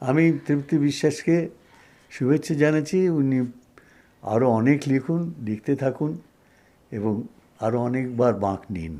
আমি তৃপ্তি বিশ্বাসকে শুভেচ্ছা জানাচ্ছি। উনি আরও অনেক লিখুন, লিখতে থাকুন এবং আরও অনেকবার বাঁক নিন।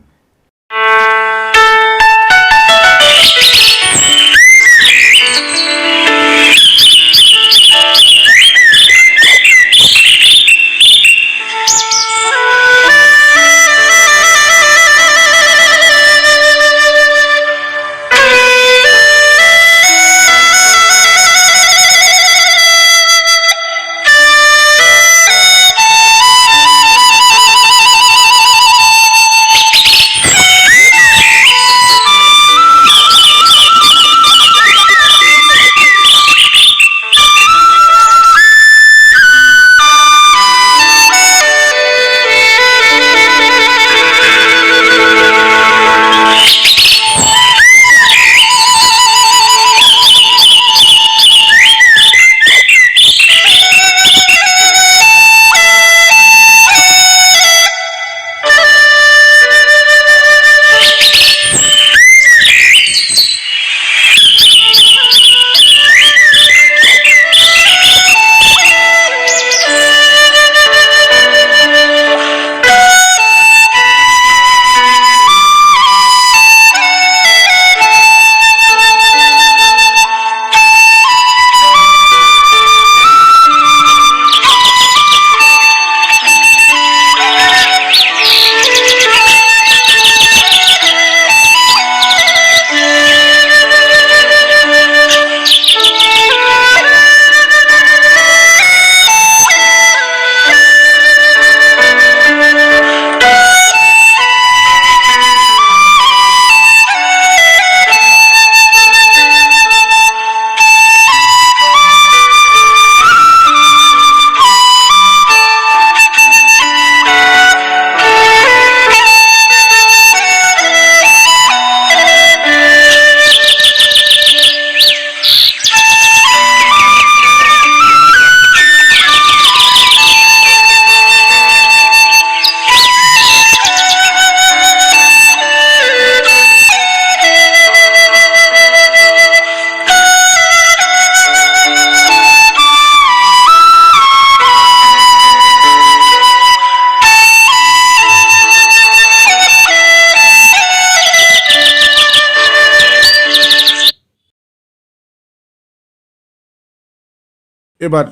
এবার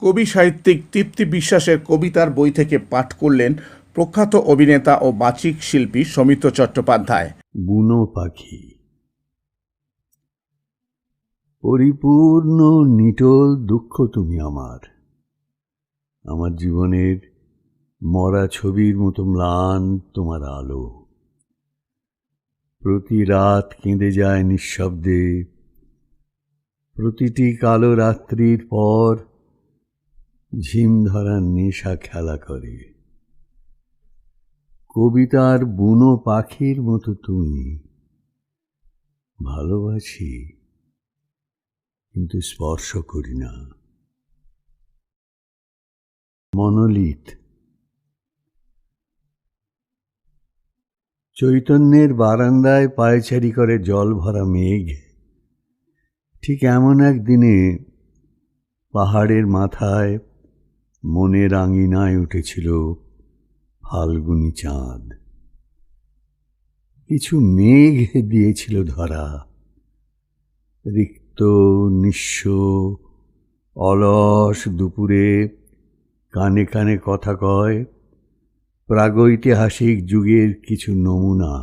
কবি সাহিত্যিক তৃপ্তি বিশ্বাসের কবিতার বই থেকে পাঠ করলেন প্রখ্যাত অভিনেতা ও বাচিক শিল্পী সৌমিত্র চট্টোপাধ্যায়। বুনো পাখি। পরিপূর্ণ নিটোল দুঃখ তুমি আমার, আমার জীবনের মরা ছবির মতো ম্লান তোমার আলো। প্রতি রাত কেঁদে যায় নিঃশব্দে, প্রতিটি কালো রাত্রির পর ঝিম ধরার নেশা খেলা করে। কবিতার বুনো পাখির মতো তুমি। ভালোবাসি কিন্তু স্পর্শ করি না। মনোলিথ। চৈতন্যের বারান্দায় পায়চারি করে জল ভরা মেঘ। ঠিক এমন এক দিনে পাহাড়ের মাথায় মনের আঙিনায় উঠেছিল ফাল্গুনী চাঁদ। কিছু মেঘ দিয়েছিল ধরা, রিক্ত নিঃস্ব অলস দুপুরে কানে কানে কথা কয় প্রাগৈতিহাসিক যুগের কিছু নমুনা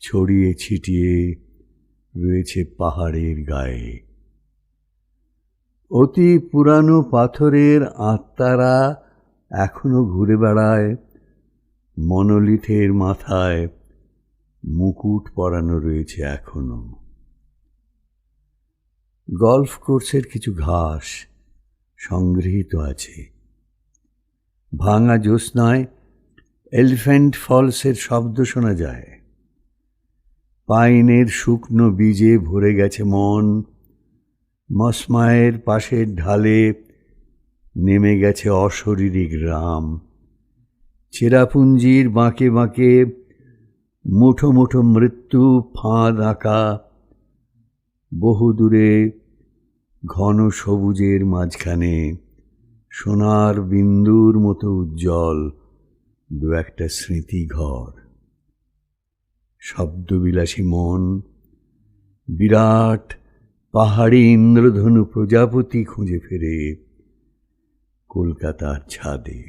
ছড়িয়ে ছিটিয়ে রয়েছে পাহাড়ের গায়ে। অতি পুরানো পাথরের আত্মারা এখনো ঘুরে বেড়ায়, মনোলিথের মাথায় মুকুট পরানো রয়েছে এখনো। গল্ফ কোর্সের কিছু ঘাস সংগৃহীত আছে। ভাঙা জ্যোৎস্নায় এলিফ্যান্ট ফলসের শব্দ শোনা যায়। পাইনের শুকনো বীজে ভরে গেছে মন। মসমায়ের পাশের ঢালে নেমে গেছে অশরীরী গ্রাম। চেরাপুঞ্জির বাঁকে বাঁকে মুঠো মুঠো মৃত্যু ফাঁদ আঁকা। বহুদূরে ঘন সবুজের মাঝখানে সোনার বিন্দুর মতো উজ্জ্বল দু একটা স্মৃতিঘর। শব্দবিলাসী মন বিরাট পাহাড়ি ইন্দ্রধনু প্রজাপতি খুঁজে ফেরে কলকাতার ছাদে।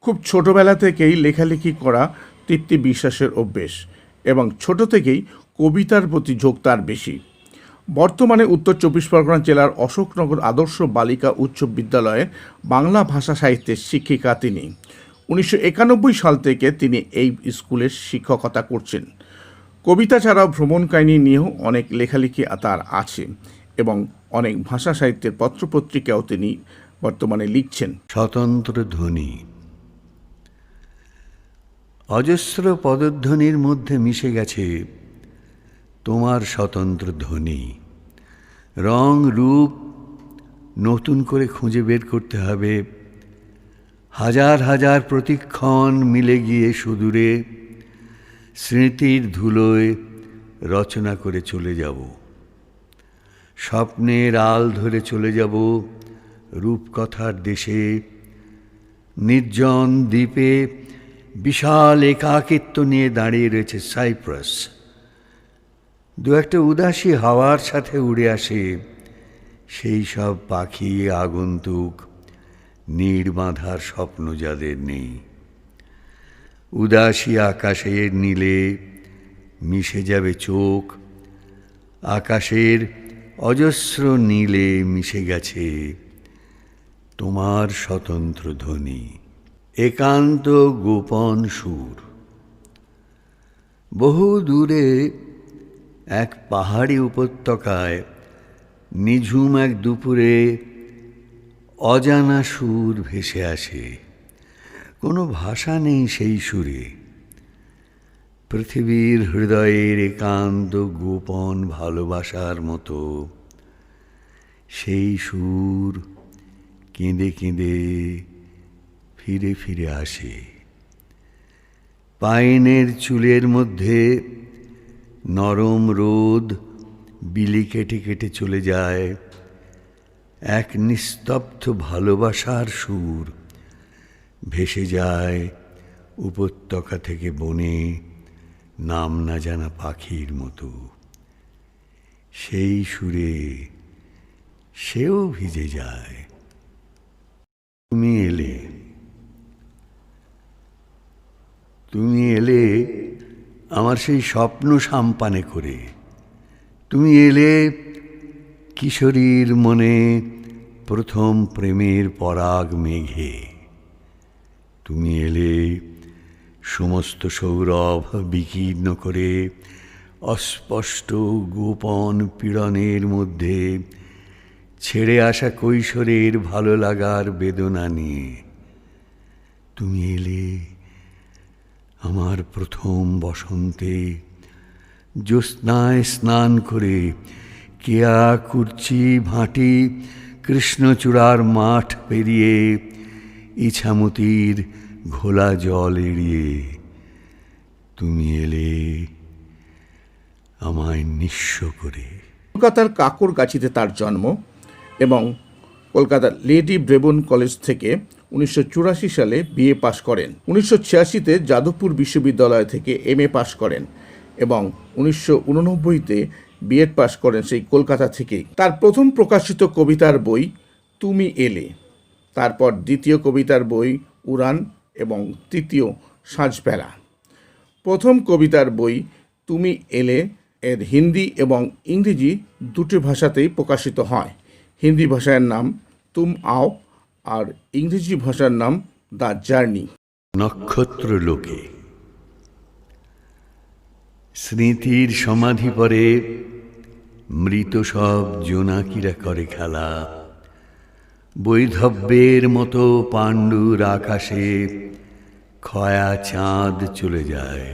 খুব ছোটবেলা থেকেই লেখালেখি করা তৃপ্তি বিশ্বাসের অভ্যেস এবং ছোট থেকেই কবিতার প্রতি ঝোঁক তার বেশি। বর্তমানে উত্তর 24 পরগনা জেলার অশোকনগর আদর্শ বালিকা উচ্চ বিদ্যালয়ে বাংলা ভাষা সাহিত্যের শিক্ষিকা তিনি। 1991 সাল থেকে তিনি এই স্কুলের শিক্ষকতা করছেন। কবিতা ছাড়াও ভ্রমণ কাহিনী নিয়েও অনেক লেখালেখি তার আছে এবং অনেক ভাষা সাহিত্যের পত্রপত্রিকাও তিনি বর্তমানে লিখছেন। স্বতন্ত্র ধ্বনি অজস্র পদধ্বনির মধ্যে মিশে গেছে তোমার স্বতন্ত্র ধ্বনি। রং রূপ নতুন করে খুঁজে বের করতে হবে। হাজার হাজার প্রতিক্ষণ মিলে গিয়ে সুদূরে স্মৃতির ধুলোয় রচনা করে চলে যাব। স্বপ্নের আল ধরে চলে যাব রূপকথার দেশে। নির্জন দ্বীপে বিশাল একাকিত্ব নিয়ে দাঁড়িয়ে রয়েছে সাইপ্রাস। দু একটা উদাসী হাওয়ার সাথে উড়ে আসে সেই সব পাখি আগন্তুক নীড়বাঁধার স্বপ্ন যাদের নেই। উদাসী আকাশের নীলে মিশে যাবে চোখ। আকাশের অজস্র নীলে মিশে গেছে তোমার স্বতন্ত্র ধ্বনি। একান্ত গোপন সুর। বহু দূরে এক পাহাড়ি উপত্যকায় নিঝুম এক দুপুরে অজানা সুর ভেসে আসে। কোনো ভাষা নেই সেই সুরে। পৃথিবীর হৃদয়ের একান্ত গোপন ভালোবাসার মতো সেই সুর কেঁদে কেঁদে ফিরে ফিরে আসে। পাইনের চুলের মধ্যে নরম রোদ বিলি কেটে কেটে চলে যায়। এক নিস্তব্ধ ভালোবাসার সুর ভেসে যায় উপত্যকা থেকে বনে নাম না জানা পাখির মতো। সেই সুরে সেও ভিজে যায়। তুমি এলে, তুমি এলে আমার সেই স্বপ্ন সাম্পানে করে। তুমি এলে কিশোরীর মনে প্রথম প্রেমের পরাগ মেঘে। তুমি এলে সমস্ত সৌরভ বিকীর্ণ করে অস্পষ্ট গোপন পীড়নের মধ্যে ছেড়ে আসা কৈশোরের ভালো লাগার বেদনা নিয়ে। তুমি এলে আমার প্রথম বসন্তে জ্যোৎস্নায় স্নান করে কেয়া কুর্চি ভাটি কৃষ্ণচূড়ার মাঠ পেরিয়ে ইছামতির ঘোলা জল এড়িয়ে। তুমি এলে আমায় নিঃস্ব করে। কলকাতার কাকরগাছিতে তার জন্ম এবং কলকাতার লেডি ব্রেবোন কলেজ থেকে 1984 সালে বিএ পাশ করেন। 1986-তে যাদবপুর বিশ্ববিদ্যালয় থেকে এমএ পাশ করেন এবং 1989-তে বিএড পাশ করেন সেই কলকাতা থেকেই। তার প্রথম প্রকাশিত কবিতার বই তুমি এলে, তারপর দ্বিতীয় কবিতার বই উড়ান এবং তৃতীয় সাঁঝবেলা। প্রথম কবিতার বই তুমি এলে এর হিন্দি এবং ইংরেজি দুটি ভাষাতেই প্রকাশিত হয়। হিন্দি ভাষার নাম তুম আও আর ইংরেজি ভাষার নাম দ্য জার্নি। নক্ষত্র লোকে স্মৃতির সমাধি পরে মৃত সব জোনাকিরা করে খেলা। বৈধব্যের মতো পাণ্ডুর আকাশে ক্ষয়া চাঁদ চলে যায়।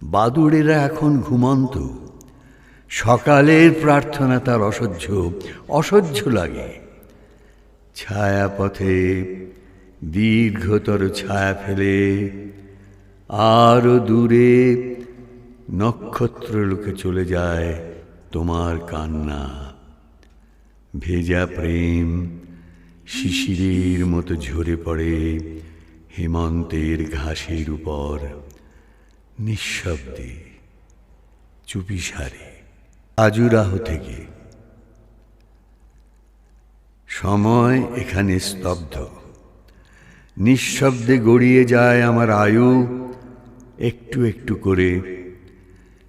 বাদুড়েরা এখন ঘুমন্ত। সকালের প্রার্থনা তার অসহ্য লাগে। ছায়াপথে দীর্ঘতর ছায়া ফেলে আরো দূরে নক্ষত্রলোকে চলে যায় তোমার কান্না। ভেজা প্রেম শিশিরের মতো ঝরে পড়ে হেমন্তের ঘাসের উপর, নিঃশব্দে চুপিসারে। খাজুরাহো থেকে। সময় এখানে স্তব্ধ, নিঃশব্দে গড়িয়ে যায় আমার আয়ু একটু একটু করে।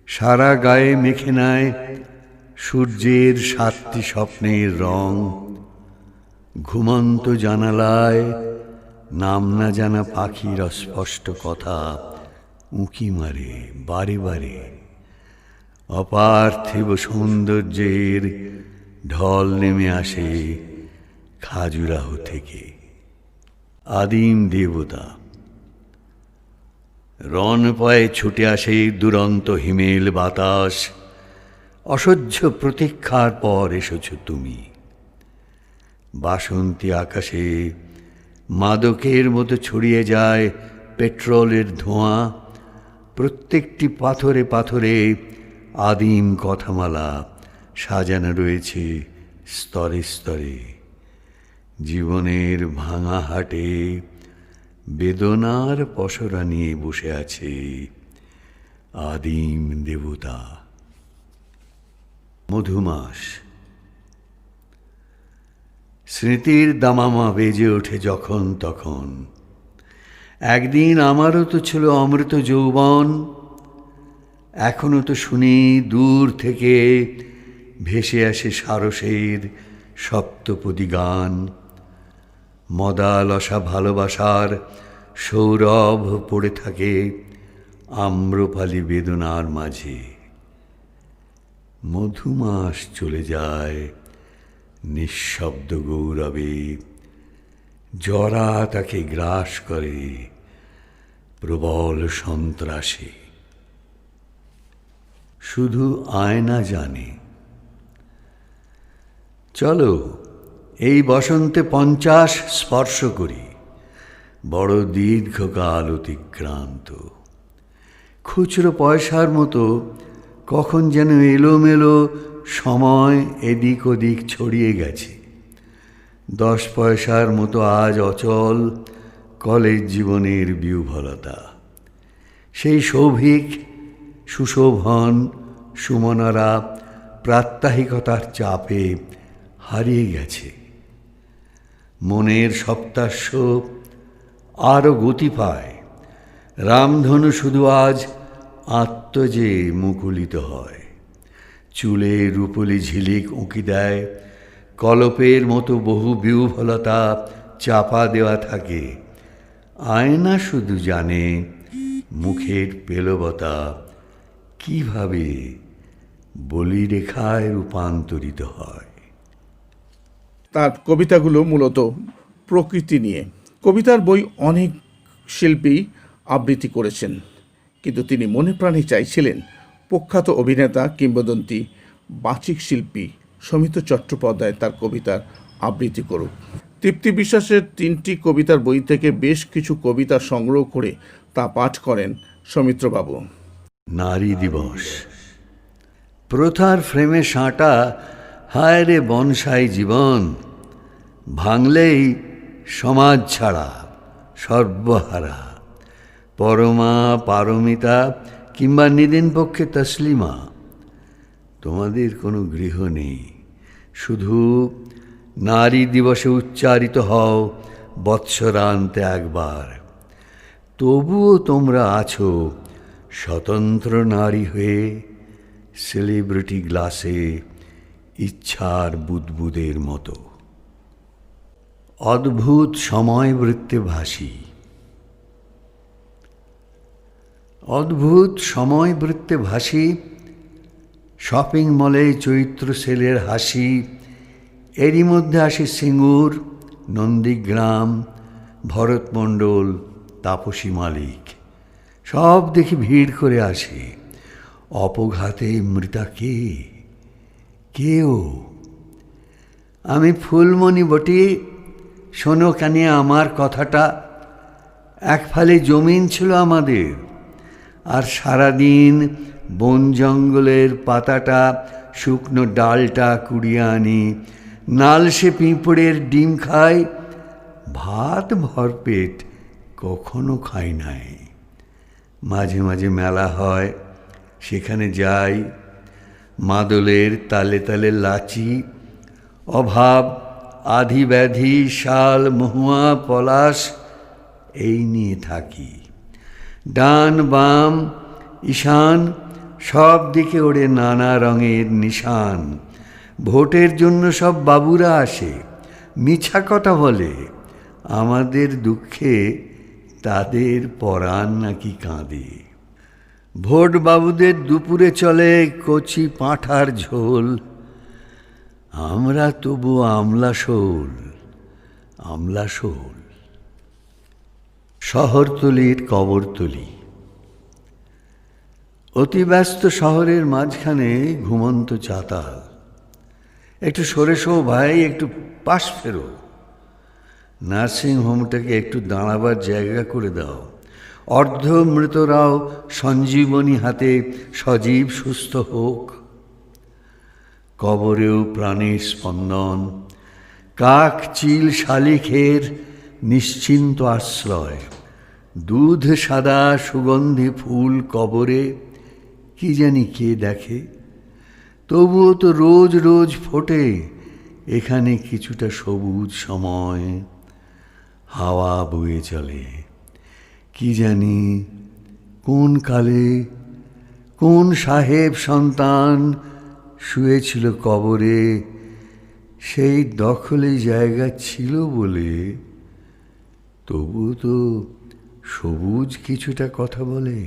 সারা গায়ে মেখে নেয় সূর্যের 7টি স্বপ্নের রং। ঘুমন্ত জানালায় নাম না জানা পাখির অস্পষ্ট কথা উঁকি মারে বারে বারে। অপার্থিব সৌন্দর্যের ঢল নেমে আসে খাজুরাহো থেকে। আদিম দেবতা রণ পায়ে ছুটে আসে দুরন্ত হিমেল বাতাস। অসহ্য প্রতীক্ষার পর এসেছ তুমি। বাসন্তী আকাশে মাদকের মতো ছড়িয়ে যায় পেট্রোলের ধোঁয়া। প্রত্যেকটি পাথরে পাথরে আদিম কথামালা সাজানো রয়েছে স্তরে স্তরে। জীবনের ভাঙা হাটে বেদনার পসরা নিয়ে বসে আছে আদিম দেবতা। মধুমাস স্মৃতির দামামা বেজে ওঠে যখন তখন। একদিন আমারও তো ছিল অমৃত যৌবন। এখনো তো শুনি দূর থেকে ভেসে আসে সারসের সপ্তপদী গান। মদালসা ভালোবাসার সৌরভ পড়ে থাকে আম্রপালি বেদনার মাঝে। মধুমাস চলে যায় নিঃশব্দ গৌরবে। জরা তাকে গ্রাস করে প্রবল সন্ত্রাসে। শুধু আয়না জানে। চলো এই বসন্তে 50 স্পর্শ করি। বড় দীর্ঘকাল অতিক্রান্ত। খুচরো পয়সার মতো কখন যেন এলোমেলো সময় এদিক ওদিক ছড়িয়ে গেছে। 10 পয়সার মতো আজ অচল কলেজ জীবনের বিহ্বলতা। সেই সৌভিক সুশোভন সুমনারা প্রাত্যহিকতার চাপে হারিয়ে গেছে। মনের সপ্তাশ্ব আরও গতি পায়। রামধনু শুধু আজ আত্মজে মুকুলিত হয়। চুলে রূপলি ঝিলিক উঁকি দেয়। কলপের মতো বহু বিহ্বলতা চাপা দেওয়া থাকে। আয়না শুধু জানে মুখের পেলবতা কিভাবে বলিরেখায় রূপান্তরিত হয়। তার কবিতাগুলো মূলত প্রকৃতি নিয়ে। কবিতার বই অনেক শিল্পী আবৃত্তি করেছেন, কিন্তু তিনি মনে প্রাণে চাইছিলেন প্রখ্যাত অভিনেতা কিংবদন্তি বাচিক শিল্পী সৌমিত্র চট্টোপাধ্যায় তার কবিতার আবৃত্তি করুক। তৃপ্তি বিশ্বাসের 3টি কবিতার বই থেকে বেশ কিছু কবিতা সংগ্রহ করে তা পাঠ করেন সৌমিত্রবাবু। নারী দিবস। প্রথার ফ্রেমে সাঁটা হায় রে বনসাই জীবন। ভাঙলেই সমাজ ছাড়া সর্বহারা। পরমা পারমিতা কিংবা নিদিন পক্ষে তসলিমা। তোমাদের কোনো গৃহ নেই। শুধু নারী দিবসে উচ্চারিত হও বৎসরান্তে একবার। তবুও তোমরা আছো স্বতন্ত্র নারী হয়ে সেলিব্রিটি গ্লাসে ইচ্ছার বুদবুদের মতো। অদ্ভুত সময় বৃত্তে ভাসি। অদ্ভুত সময় বৃত্তে ভাসি। শপিং মলে চৈত্র সেলের হাসি। এরই মধ্যে আসে সিঙ্গুর, নন্দীগ্রাম, ভরতমণ্ডল, তাপসী মালিক। সব দেখি ভিড় করে আসে। অপঘাতে মৃতা কে? কেউ। আমি ফুলমণি বটি। শোনো কানে আমার কথাটা। এক ফালে জমিন ছিল আমাদের, আর সারাদিন বন জঙ্গলের পাতাটা শুকনো ডালটা কুড়িয়ে আনি, নালসে পিঁপড়ের ডিম খাই, ভাত ভরপেট কখনো খাই নাই। মাঝে মাঝে মেলা হয়, সেখানে যাই, মাদলের তালে তালে লাচি, অভাব, আধি ব্যাধি, শাল, মহুয়া, পলাশ এই নিয়ে থাকি। ডান বাম ঈশান সব দিকে ওড়ে নানা রঙের নিশান। ভোটের জন্য সব বাবুরা আসে, মিছা কথা বলে, আমাদের দুঃখে তাদের পরাণ নাকি কাঁদে। ভোট বাবুদের দুপুরে চলে কচি পাঁঠার ঝোল, আমরা তবু আমলাশোল, আমলাশোল। শহরতলির কবরতলি। অতি ব্যস্ত শহরের মাঝখানে ঘুমন্ত চাতাল। একটু সরে শো ভাই, একটু পাশ ফেরো, নার্সিং হোমটাকে একটু দাঁড়াবার জায়গা করে দাও। অর্ধ মৃতরাও সঞ্জীবনী হাতে সজীব সুস্থ হোক। কবরেও প্রাণের স্পন্দন, কাক চিল শালিখের নিশ্চিন্ত আশ্রয়। দুধ সাদা সুগন্ধি ফুল কবরে, কি জানি কে দেখে, তবুও তো রোজ রোজ ফোটে এখানে কিছুটা সবুজ সময়। হাওয়া বয়ে চলে, কি জানি কোন কালে কোন সাহেব সন্তান শুয়েছিল কবরে, সেই দখলে জায়গা ছিল বলে তবু তো সবুজ কিছুটা কথা বলে।